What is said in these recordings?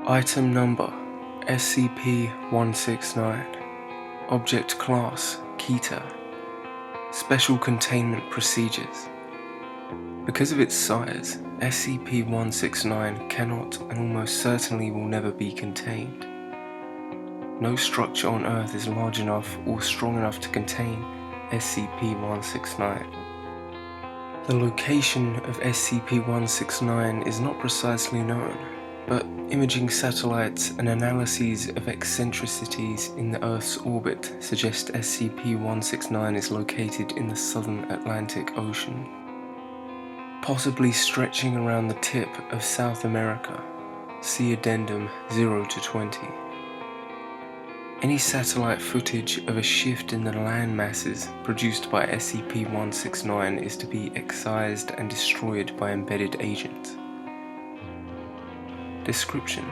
Item Number SCP-169. Object Class Keter. Special Containment Procedures. Because of its size, SCP-169 cannot and almost certainly will never be contained. No structure on Earth is large enough or strong enough to contain SCP-169. The location of SCP-169 is not precisely known, but imaging satellites and analyses of eccentricities in the Earth's orbit suggest SCP-169 is located in the southern Atlantic Ocean, possibly stretching around the tip of South America. See Addendum 0 to 20. Any satellite footage of a shift in the land masses produced by SCP-169 is to be excised and destroyed by embedded agents. Description: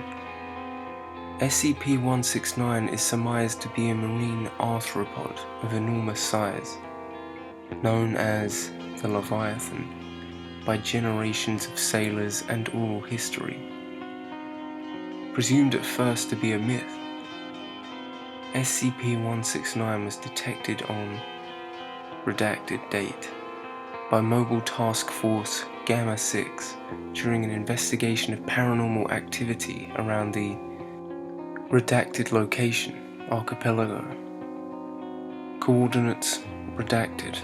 SCP-169 is surmised to be a marine arthropod of enormous size, known as the Leviathan by generations of sailors and oral history. Presumed at first to be a myth, SCP-169 was detected on redacted date by Mobile Task Force Gamma-6 during an investigation of paranormal activity around the redacted location, archipelago. Coordinates redacted.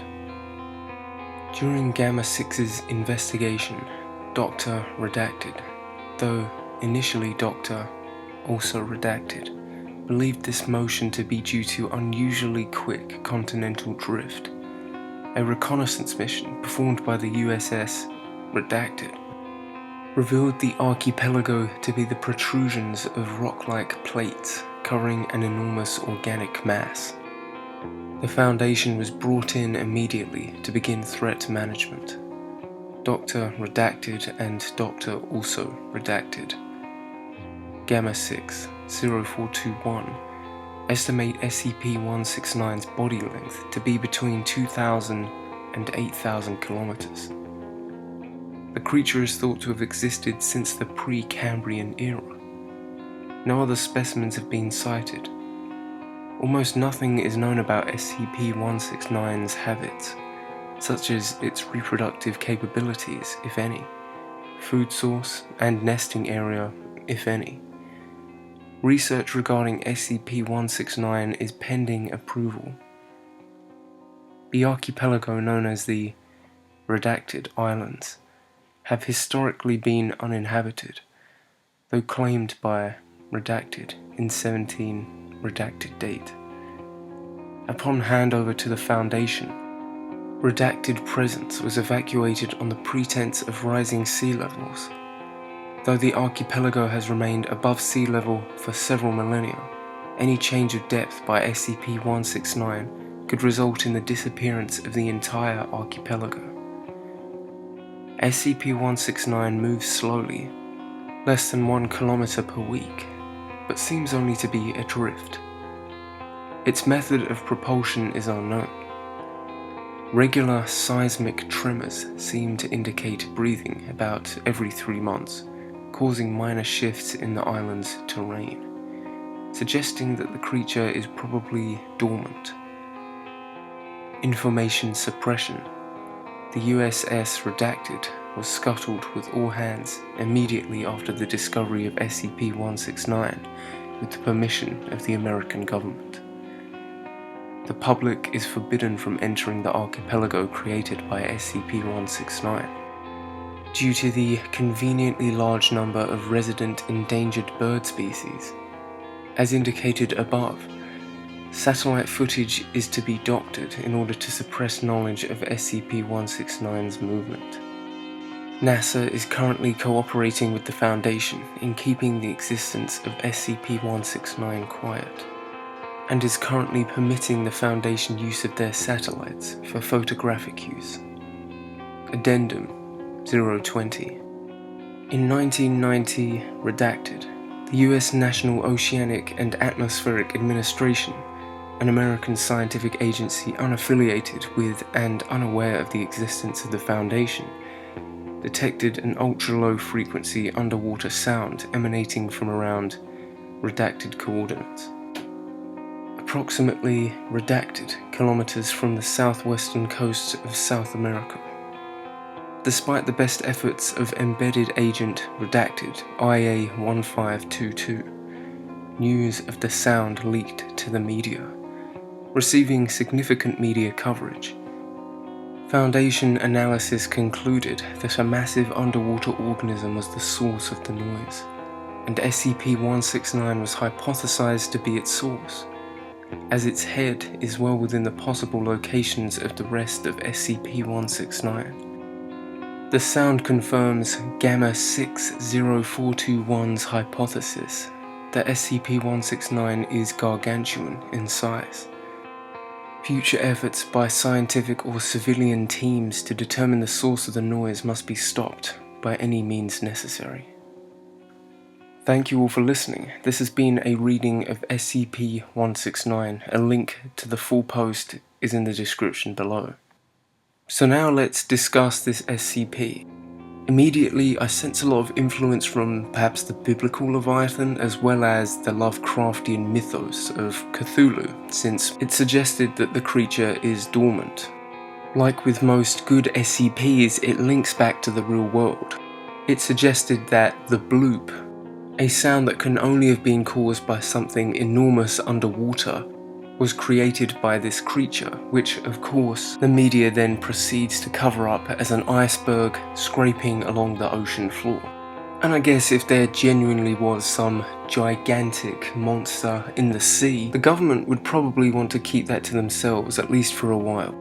During Gamma-6's investigation, Dr. Redacted, though initially Dr. also redacted, believed this motion to be due to unusually quick continental drift. A reconnaissance mission performed by the USS Redacted revealed the archipelago to be the protrusions of rock-like plates covering an enormous organic mass. The Foundation was brought in immediately to begin threat management. Dr. Redacted and Dr. also Redacted, Gamma-6 0421, estimate SCP-169's body length to be between 2,000 and 8,000 kilometers. The creature is thought to have existed since the pre-Cambrian era. No other specimens have been sighted. Almost nothing is known about SCP-169's habits, such as its reproductive capabilities, if any, food source, and nesting area, if any. Research regarding SCP-169 is pending approval. The archipelago known as the Redacted Islands have historically been uninhabited, though claimed by Redacted in 17 redacted date. Upon handover to the Foundation, Redacted presence was evacuated on the pretense of rising sea levels. Though the archipelago has remained above sea level for several millennia, any change of depth by SCP-169 could result in the disappearance of the entire archipelago. SCP-169 moves slowly, less than 1 kilometer per week, but seems only to be adrift. Its method of propulsion is unknown. Regular seismic tremors seem to indicate breathing about every 3 months, causing minor shifts in the island's terrain, suggesting that the creature is probably dormant. Information suppression. The USS Redacted was scuttled with all hands immediately after the discovery of SCP-169 with the permission of the American government. The public is forbidden from entering the archipelago created by SCP-169. Due to the conveniently large number of resident endangered bird species. As indicated above, satellite footage is to be doctored in order to suppress knowledge of SCP-169's movement. NASA is currently cooperating with the Foundation in keeping the existence of SCP-169 quiet, and is currently permitting the Foundation use of their satellites for photographic use. Addendum 020. In 1990, Redacted, the U.S. National Oceanic and Atmospheric Administration, an American scientific agency unaffiliated with and unaware of the existence of the Foundation, detected an ultra-low frequency underwater sound emanating from around redacted coordinates, approximately redacted kilometers from the southwestern coast of South America. Despite the best efforts of embedded agent redacted IA-1522, news of the sound leaked to the media, receiving significant media coverage. Foundation analysis concluded that a massive underwater organism was the source of the noise, and SCP-169 was hypothesized to be its source, as its head is well within the possible locations of the rest of SCP-169. The sound confirms Gamma-60421's hypothesis that SCP-169 is gargantuan in size. Future efforts by scientific or civilian teams to determine the source of the noise must be stopped by any means necessary. Thank you all for listening. This has been a reading of SCP-169. A link to the full post is in the description below. So now let's discuss this SCP. Immediately, I sense a lot of influence from perhaps the biblical Leviathan as well as the Lovecraftian mythos of Cthulhu, since it suggested that the creature is dormant. Like with most good SCPs, it links back to the real world. It suggested that the bloop, a sound that can only have been caused by something enormous underwater, was created by this creature, which of course the media then proceeds to cover up as an iceberg scraping along the ocean floor. And I guess if there genuinely was some gigantic monster in the sea, the government would probably want to keep that to themselves, at least for a while.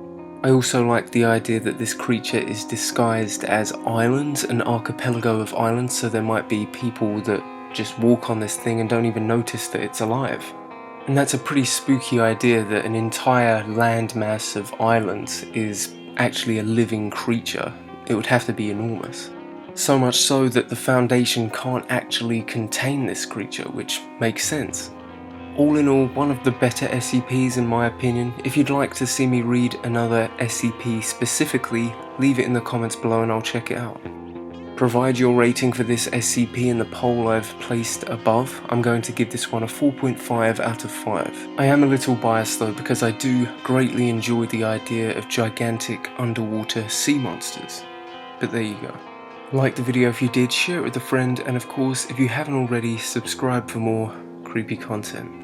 I also like the idea that this creature is disguised as islands, an archipelago of islands, so there might be people that just walk on this thing and don't even notice that it's alive. And that's a pretty spooky idea, that an entire landmass of islands is actually a living creature. It would have to be enormous. So much so that the Foundation can't actually contain this creature, which makes sense. All in all, one of the better SCPs in my opinion. If you'd like to see me read another SCP specifically, leave it in the comments below and I'll check it out. Provide your rating for this SCP in the poll I've placed above. I'm going to give this one a 4.5 out of 5. I am a little biased though, because I do greatly enjoy the idea of gigantic underwater sea monsters. But there you go. Like the video if you did, share it with a friend, and of course if you haven't already, subscribe for more creepy content.